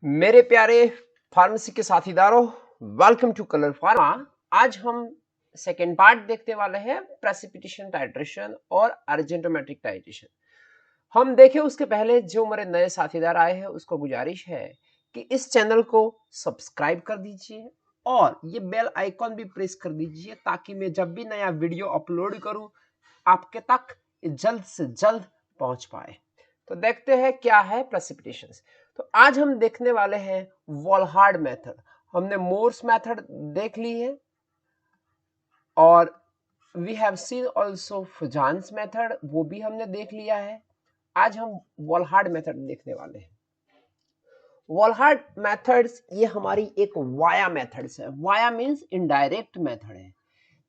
मेरे प्यारे फार्मेसी के साथीदारों, वेलकम टू कलर फार्मा। आज हम सेकेंड पार्ट देखने वाले हैं, प्रेसिपिटेशन टाइट्रेशन और अर्जेंटोमेट्रिक टाइट्रेशन। हम देखें उसके पहले जो मेरे नए साथीदार आए हैं उसको गुजारिश है कि इस चैनल को सब्सक्राइब कर दीजिए और ये बेल आइकॉन भी प्रेस कर दीजिए ताकि मैं जब भी नया वीडियो अपलोड करूं आपके तक जल्द से जल्द पहुंच पाए। तो देखते हैं क्या है प्रेसिपिटेशन। तो आज हम देखने वाले हैं वॉलहार्ड मेथड। हमने मोर्स मेथड देख ली है और we have seen also Fajans method, वो भी हमने देख लिया है। आज हम वॉलहार्ड मेथड देखने वाले हैं। वॉलहार्ड मेथड्स ये हमारी एक वाया मेथड्स है। वाया मींस इनडायरेक्ट मेथड है।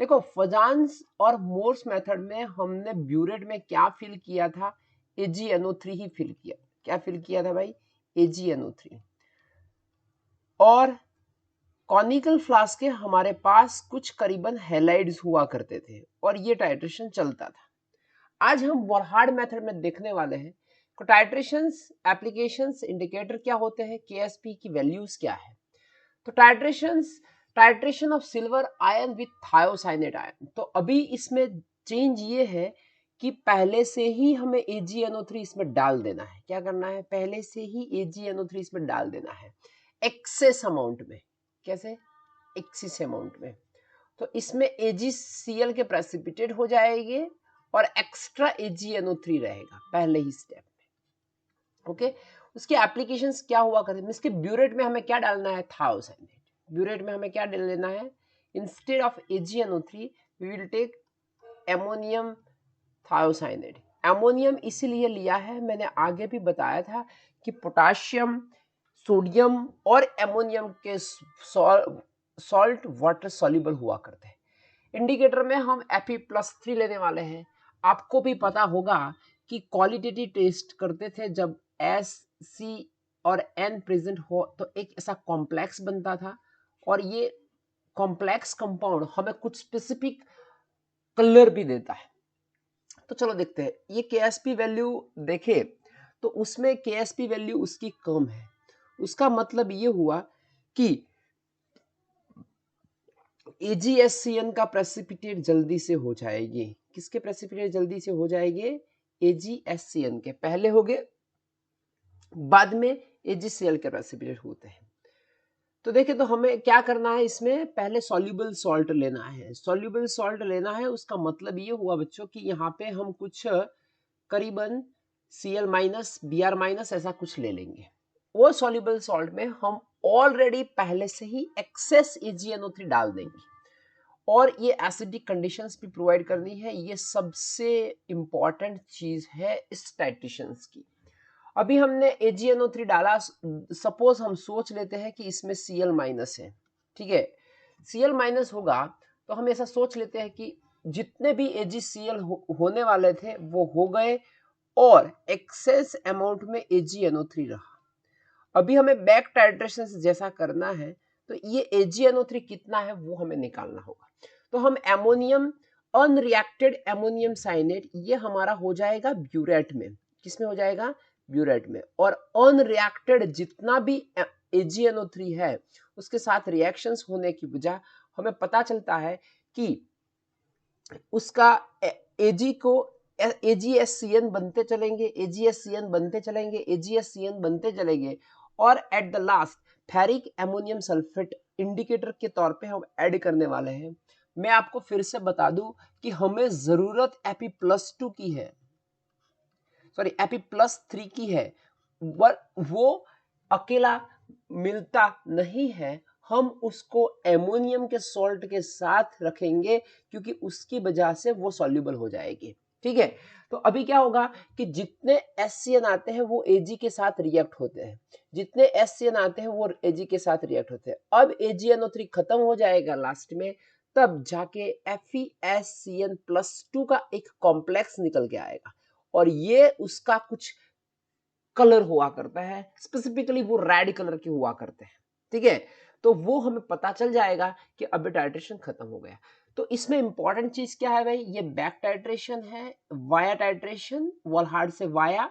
देखो फजान्स और मोर्स मेथड में हमने ब्यूरेट में क्या फिल किया था, AgNO3 ही फिल किया। क्या फिल किया था भाई? AgNO3। और कॉनिकल फ्लास्क के हमारे पास कुछ करीबन हैलाइड्स हुआ करते थे और ये टाइट्रेशन चलता था। आज हम वॉलहार्ड मेथड में देखने वाले हैं तो टाइट्रेशंस एप्लीकेशंस इंडिकेटर क्या होते हैं, KSP की वैल्यूज क्या है। तो titration of silver ion with thiocyanate ion. तो अभी इसमें चेंज ये है कि पहले से ही हमें AgNO3 इसमें डाल देना है। क्या करना है? पहले से ही AgNO3 इसमें डाल देना है एक्सेस अमाउंट में। कैसे? एक्सेस अमाउंट में। तो इसमें AgCl के प्रेसिपिटेट हो जाएंगे और एक्स्ट्रा AgNO3 रहेगा पहले ही स्टेप में। ओके, उसके एप्लीकेशंस क्या हुआ करते हैं? इसके ब्यूरेट में हमें क्या डालना है? थायोसाइनेट। ब्यूरेट में हमें क्या डाल लेना है? Instead of AgNO3 we will take ammonium thiocyanate. Ammonium इसीलिए लिया है, मैंने आगे भी बताया था कि पोटाशियम, सोडियम और एमोनियम के सॉल्ट वाटर सॉल्युबल हुआ करते हैं। इंडिकेटर में हम Fe+3 लेने वाले हैं। आपको भी पता होगा कि क्वालिटेटिव टेस्ट करते थे जब S, C और N प्रेजेंट हो तो एक ऐसा कॉम्प्लेक्स बनता था और ये कॉम्प्लेक्स कंपाउंड हमें कुछ स्पेसिफिक कलर भी देता है। तो चलो देखते हैं ये KSP वैल्यू देखे तो उसमें KSP वैल्यू उसकी कम है। उसका मतलब ये हुआ कि AgSCN का प्रेसिपिटेट जल्दी से हो जाएगी। किसके प्रेसिपिटेट जल्दी से हो जाएंगे? AgSCN के। पहले हो गए, बाद में AgCl के प्रेसिपिटेट होते हैं। तो देखिए, तो हमें क्या करना है, इसमें पहले सॉल्युबल सॉल्ट लेना है। सॉल्युबल सॉल्ट लेना है उसका मतलब ये हुआ बच्चों कि यहाँ पे हम कुछ करीबन Cl- Br- ऐसा कुछ ले लेंगे। वो सॉल्युबल सॉल्ट में हम ऑलरेडी पहले से ही एक्सेस AgNO3 डाल देंगे और ये एसिडिक कंडीशंस भी प्रोवाइड करनी है। ये सबसे इंपॉर्टेंट चीज है इस टाइट्रेशंस की। अभी हमने AgNO3 डाला, सपोज हम सोच लेते हैं कि इसमें Cl- है। ठीक है, Cl- होगा तो हम ऐसा सोच लेते हैं कि जितने भी AgCl होने वाले थे वो हो गए और एक्सेस अमाउंट में AgNO3 रहा। अभी हमें बैक टाइट्रेशन जैसा करना है तो ये AgNO3 कितना है वो हमें निकालना होगा। तो हम एमोनियम, अनरिएक्टेड एमोनियम साइनेट, ये हमारा हो जाएगा ब्यूरेट में। किसमें हो जाएगा? ब्यूरेट में। और अनरिएक्टेड जितना भी AgNO3 है उसके साथ रिएक्शंस होने की वजह हमें पता चलता है कि उसका Ag को AgSCN बनते चलेंगे, AgSCN बनते चलेंगे, AgSCN बनते चलेंगे और at the last ferric ammonium sulphate indicator के तौर पे हम ऐड करने वाले हैं। मैं आपको फिर से बता दूं कि हमें जरूरत Fe+2 की है, सॉरी Fe+3 की है। वो अकेला मिलता नहीं है, हम उसको एमोनियम के सॉल्ट के साथ रखेंगे क्योंकि उसकी वजह से वो सॉल्युबल हो जाएगी। ठीक है, तो अभी क्या होगा कि जितने SCN आते हैं वो Ag के साथ रिएक्ट होते हैं, जितने SCN आते हैं वो Ag के साथ रिएक्ट होते हैं। अब AgNO3 खत्म हो जाएगा लास्ट में, तब जाके FeSCN+2 का एक कॉम्प्लेक्स निकल के आएगा और ये उसका कुछ कलर हुआ करता है, स्पेसिफिकली वो रेड कलर के हुआ करते हैं। ठीक है, तो वो हमें पता चल जाएगा कि अब टाइट्रेशन खत्म हो गया। तो इसमें इंपॉर्टेंट चीज क्या है भाई? ये बैक टाइट्रेशन है, वाया टाइट्रेशन, वॉलहार्ड से वाया।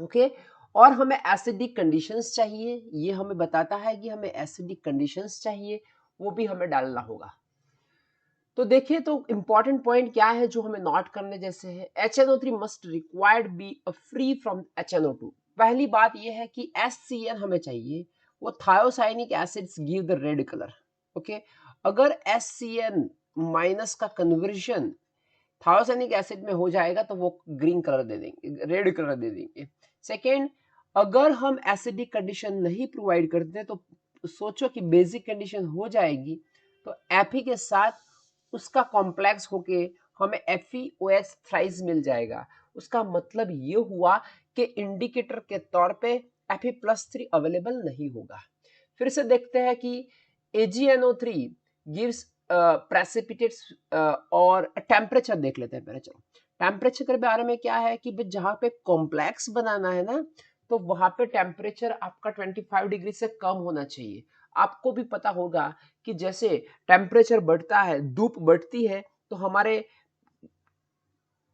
ओके, और हमें एसिडिक कंडीशंस चाहिए, ये हमें बताता है कि हमें एसिडिक कंडीशंस चाहिए, वो भी हमें डालना होगा। तो देखिए तो इंपॉर्टेंट पॉइंट क्या है जो हमें नोट करने जैसे है, HNO3 must required B free from HNO2। पहली बात यह है कि HCl हमें चाहिए, वो thiocyanic acids give the red colour. Okay, अगर HCl माइनस का कन्वर्जन थायोसाइनिक एसिड में हो जाएगा तो वो ग्रीन कलर दे देंगे, रेड कलर दे देंगे। सेकेंड, अगर हम एसिडिक कंडीशन नहीं प्रोवाइड करते तो सोचो कि बेसिक कंडीशन हो जाएगी, तो Fe के साथ उसका कॉम्प्लेक्स होके हमें FeOH थ्राइस मिल जाएगा। उसका मतलब ये हुआ कि इंडिकेटर के तौर पे Fe+3 अवेलेबल नहीं होगा। फिर से देखते हैं कि AgNO3 गिव्स प्रेसिपिटेट्स और टेम्परेचर देख लेते हैं पहले। चलो टेम्परेचर के बारे में क्या है कि जहां पे कॉम्प्लेक्स बनाना है ना, तो वहां पे टेम्परेचर आपका 25 डिग्री से कम होना चाहिए। आपको भी पता होगा कि जैसे टेम्परेचर बढ़ता है, धूप बढ़ती है, तो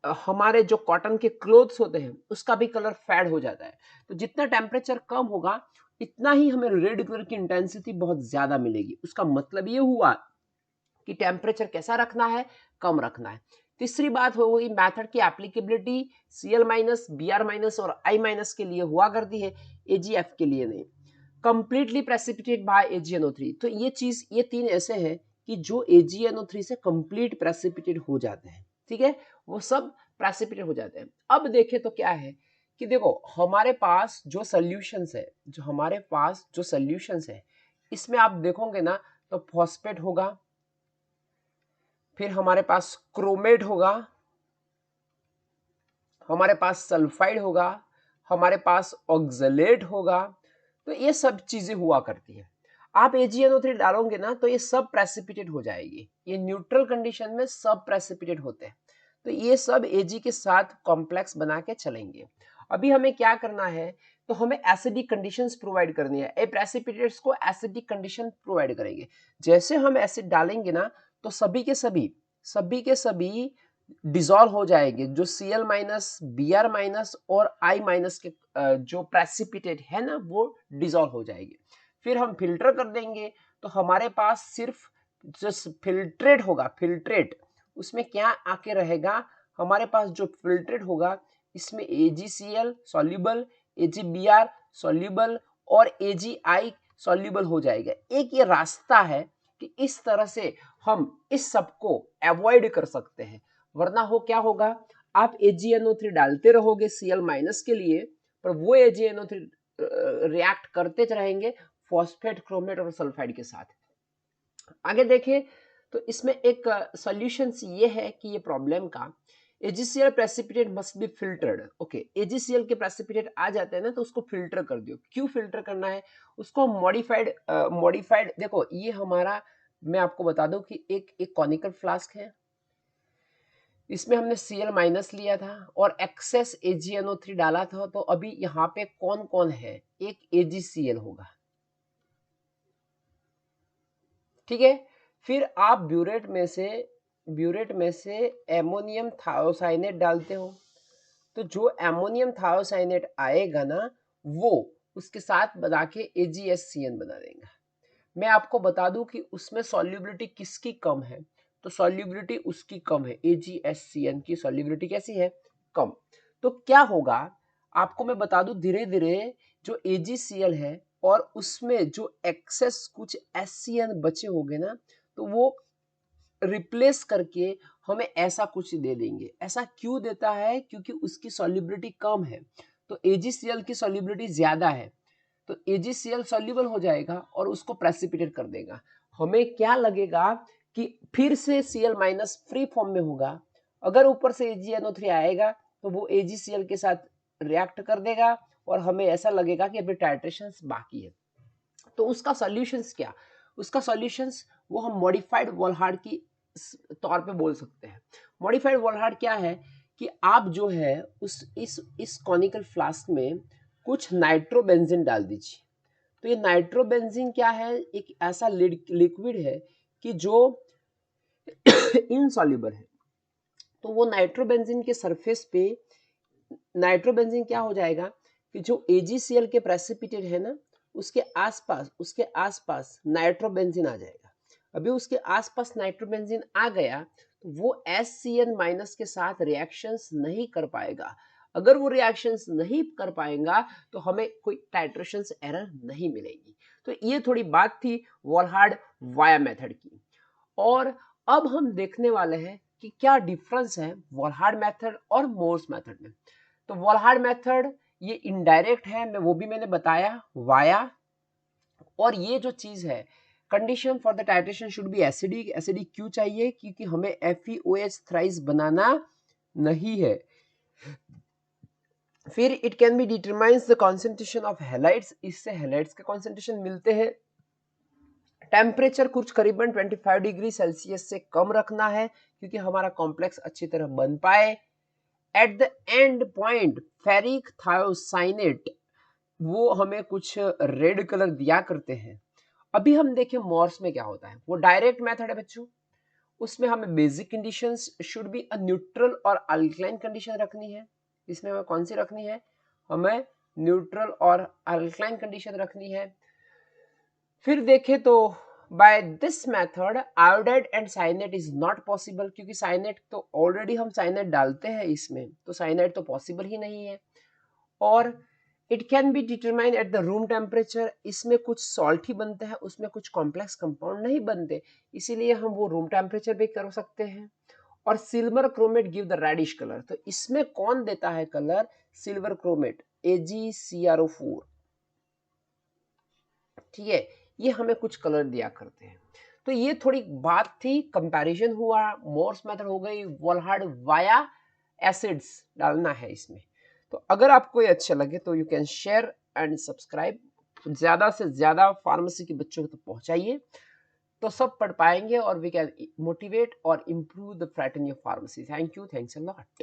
हमारे जो कॉटन के क्लोथ्स होते हैं उसका भी कलर फेड हो जाता है। तो जितना टेम्परेचर कम होगा इतना ही हमें रेड कलर की इंटेंसिटी बहुत ज्यादा मिलेगी। उसका मतलब ये हुआ कि टेम्परेचर कैसा रखना है, कम रखना है। तीसरी बात हो गई मेथड की applicability Cl minus, Br minus और I माइनस के लिए हुआ करती है, AgF के लिए नहीं। कंप्लीटली प्रेसिपिटेट बाय AgNO3, तो ये चीज, ये तीन ऐसे हैं कि जो AgNO3 से कंप्लीट प्रेसिपिटेट हो जाते हैं। ठीक है, वो सब प्रेसिपिटेट हो जाते हैं। अब देखें तो क्या है कि देखो हमारे पास जो सॉल्यूशंस है, इसमें आप देखोगे ना तो फॉस्फेट होगा, फिर हमारे पास क्रोमेट होगा, हमारे पास सल्फाइड होगा, हमारे पास ऑक्सलेट होगा। तो ये सब चीजें हुआ करती हैं। आप AgNO3 डालोगे ना तो ये सब प्रेसिपिटेट हो जाएगी। ये न्यूट्रल कंडीशन में सब प्रेसिपिटेट होते हैं, तो ये सब Ag के साथ कॉम्प्लेक्स बना के चलेंगे। अभी हमें क्या करना है, तो हमें एसिडिक कंडीशंस प्रोवाइड करनी है। ए प्रेसिपिटेट्स को एसिडिक कंडीशन प्रोवाइड करेंगे। जैसे हम एसिड डालेंगे ना तो सभी के सभी डिसॉल्व हो जाएंगे। जो Cl माइनस, Br माइनस और I माइनस के जो प्रेसिपिटेट है ना वो डिसॉल्व हो जाएगी। फिर हम फिल्टर कर देंगे तो हमारे पास सिर्फ जो फिल्ट्रेट होगा, फिल्ट्रेट उसमें क्या आके रहेगा, हमारे पास जो फिल्ट्रेट होगा इसमें AgCl सॉल्युबल, AgBr सॉल्युबल और AgI सॉल्युबल हो जाएगा। एक ये रास्ता है कि इस तरह से हम इस सब को अवॉइड कर सकते हैं, वरना हो क्या होगा, आप AgNO3 डालते रहोगे Cl माइनस के लिए, पर वो AgNO3 रिएक्ट करते रहेंगे फॉस्फेट, क्रोमेट और सल्फाइड के साथ। आगे देखें तो इसमें एक सॉल्यूशन ये है कि ये प्रॉब्लम का AgCl precipitate must be filtered. Okay, AgCl के प्रेसिपिटेट आ जाते हैं ना तो उसको फिल्टर कर दियो। क्यों फिल्टर करना है उसको, मॉडिफाइड देखो ये हमारा, मैं आपको बता दूं कि एक कॉनिकल फ्लास्क है, इसमें हमने Cl माइनस लिया था और एक्सेस AgNO3 डाला था। तो अभी यहाँ पे कौन कौन है, एक AgCl होगा, ठीक है। फिर आप ब्यूरेट में से एमोनियम थायोसाइनेट डालते हो, तो जो एमोनियम थायोसाइनेट आएगा ना वो उसके साथ बना के AgSCN बना देगा। मैं आपको बता दूं कि उसमें सॉल्युबिलिटी किसकी कम है, तो सॉल्युबिलिटी उसकी कम है, AgSCN की सॉल्युबिलिटी कैसी है, कम। तो क्या होगा आपको मैं बता दूं धीरे धीरे, जो AgCl है और उसमें जो एक्सेस कुछ SCN बचे होंगे ना तो वो रिप्लेस करके हमें ऐसा कुछ दे देंगे। ऐसा क्यों देता है, क्योंकि उसकी सॉल्युबिलिटी कम है, तो AgCl की सॉल्युबिलिटी ज्यादा है, तो AgCl सॉल्युबल हो जाएगा और उसको प्रेसिपिटेट कर देगा। हमें क्या लगेगा कि फिर से Cl माइनस फ्री फॉर्म में होगा, अगर ऊपर से AgNO3 आएगा तो वो AgCl के साथ रिएक्ट कर देगा और हमें ऐसा लगेगा कि अभी टाइट्रेशन बाकी है। तो उसका सॉल्यूशंस क्या, उसका सॉल्यूशंस वो हम मॉडिफाइड वॉलहार्ड की तौर पे बोल सकते हैं। मॉडिफाइड वॉलहार्ड क्या है कि आप जो है इस कॉनिकल फ्लास्क में कुछ नाइट्रोबेंजीन डाल दीजिए। तो ये नाइट्रोबेंजीन क्या है, एक ऐसा लिक्विड है कि जो इनसॉल्युबल है। तो वो नाइट्रोबेंजीन के सरफेस पे नाइट्रोबेंजीन क्या हो जाएगा कि जो AgCl के प्रेसिपिटेट है ना, उसके आसपास नाइट्रोबेंजीन आ जाएगा। अभी उसके आसपास नाइट्रोबेंजीन आ गया तो वो HCl माइनस के साथ रिएक्शंस नहीं कर पाएगा। अगर वो रिएक्शंस नहीं कर पाएगा तो हमें कोई टाइट्रेशन एरर नहीं मिलेगी। तो ये थोड़ी बात थी वॉलहार्ड वाया मेथड की। और अब हम देखने वाले हैं कि क्या डिफरेंस है वॉलहार्ड मेथड और मोर्स मेथड में। तो वॉलहार्ड मेथड ये इनडायरेक्ट है, वो भी मैंने बताया वाया, और ये जो चीज है condition for the titration should be acidic. Acidic क्यों चाहिए? क्योंकि हमें FeOH थ्राइस बनाना नहीं है। फिर it can be determines the concentration of halides, इससे हैलाइड्स के कॉन्सेंट्रेशन मिलते हैं। टेम्परेचर कुछ करीबन 25 डिग्री सेल्सियस से कम रखना है क्योंकि हमारा कॉम्प्लेक्स अच्छी तरह बन पाए। At the end point ferric thiocyanate, वो हमें कुछ रेड कलर दिया करते हैं। अभी हम देखें मॉर्स में क्या होता है, वो डायरेक्ट मेथड है बच्चों, उसमें हमें basic conditions should be a neutral और अल्कलाइन कंडीशन रखनी है। इसमें हमें कौन सी रखनी है? हमें न्यूट्रल और अल्कलाइन कंडीशन रखनी है। फिर देखें तो by this method iodide and cyanate is not possible, क्योंकि साइनेट तो ऑलरेडी हम साइनेट डालते हैं इसमें, तो साइनेट तो पॉसिबल ही नहीं है। और it can be determine at the room temperature, इसमें कुछ सॉल्ट ही बनते हैं, उसमें कुछ कॉम्प्लेक्स कंपाउंड नहीं बनते, इसीलिए हम वो रूम टेम्परेचर पे कर सकते हैं। और silver chromate give the reddish colour, तो इसमें कौन देता है कलर? सिल्वर क्रोमेट AgCrO4, ठीक है, ये हमें कुछ कलर दिया करते हैं। तो ये थोड़ी बात थी, कंपैरिजन हुआ, मोर्स मेथड हो गई, वॉलहार्ड वाया एसिड्स डालना है इसमें। तो अगर आपको ये अच्छा लगे तो you can share and subscribe, ज्यादा से ज्यादा फार्मेसी के बच्चों तक पहुंचाइए, तो सब पढ़ पाएंगे और वी कैन मोटिवेट और improve the fraternity of pharmacy. Thank you, thanks a lot.